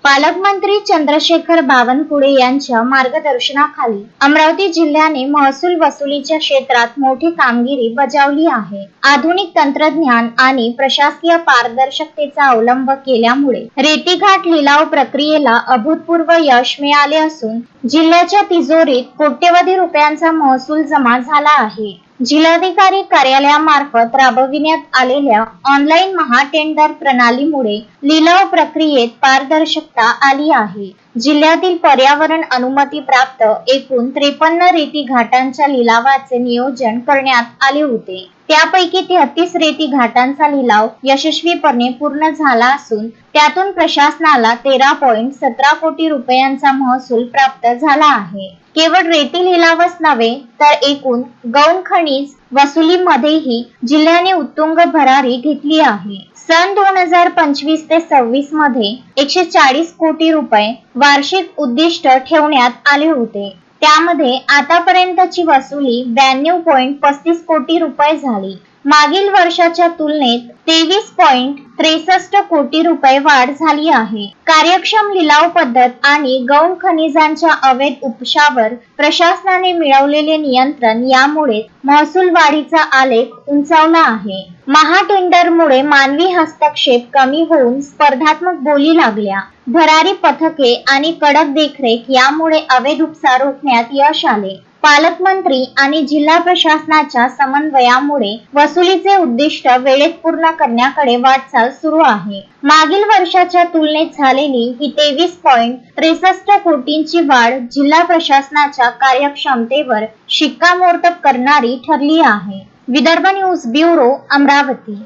पालकमंत्री चंद्रशेखर बावनकुळे यांच्या मार्गदर्शनाखाली अमरावती जिल्ह्याने महसूल वसुलीच्या क्षेत्रात मोठी कामगिरी बजावली आहे. आधुनिक तंत्रज्ञान आणि प्रशासकीय पारदर्शकतेचा अवलंब केल्यामुळे रेतीघाट लिलाव प्रक्रियेला अभूतपूर्व यश मिळाले असून जिल्ह्याच्या तिजोरीत कोट्यवधी रुपयांचा महसूल जमा झाला आहे. जिल्हाधिकारी कार्यालयामार्फत राबविण्यात आलेल्या ऑनलाईन महाटेंडर प्रणालीमुळे लिलाव प्रक्रियेत पारदर्शकता आली आहे. जिल्ह्यातील पर्यावरण अनुमती प्राप्त एकूण 53 रेती घाटांच्या लिलावाचे नियोजन करण्यात आले होते. त्यापैकी 33 रेती घाटांचा लिलाव यशस्वीपणे पूर्ण झाला असून त्यातून प्रशासनाला 13.17 कोटी रुपयांचा महसूल प्राप्त झाला आहे. केवळ रेती लिलावच नव्हे तर एकूण गौण खनिज वसुलीमध्येही जिल्ह्याने उत्तुंग भरारी घेतली आहे. सन 2025 ते 26 मध्ये 140 कोटी रुपये वार्षिक उद्दिष्ट ठेवण्यात आले होते. त्यामध्ये आतापर्यंतची वसुली 92.35 कोटी रुपये झाली. मागील वर्षाच्या तुलनेत 23.63 कोटी रुपये वाढ झाली आहे. कार्यक्षम लिलाव पद्धत आणि गौण खनिजांच्या अवैध उपशावर प्रशासनाने मिळवलेले नियंत्रण यामुळे महसूल वाढीचा आलेख उंचावला आहे. महाटेंडरमुळे मानवी हस्तक्षेप कमी होऊन स्पर्धात्मक बोली लागल्या. भरारी पथके आणि कडक देखरेख यामुळे अवैध उपसा रोखण्यात यश आले. पालकमंत्री आणि जिल्हा प्रशासनाच्या समन्वयामुळे वसुलीचे उद्दिष्ट वेळेत पूर्ण करण्याकडे वाटचाल सुरू आहे. मागील वर्षाच्या तुलनेत झालेली ही 23.63 कोटींची वाढ जिल्हा प्रशासनाच्या कार्यक्षमतेवर शिक्कामोर्तब करणारी ठरली आहे. Vidarbha news bureau, Amravati.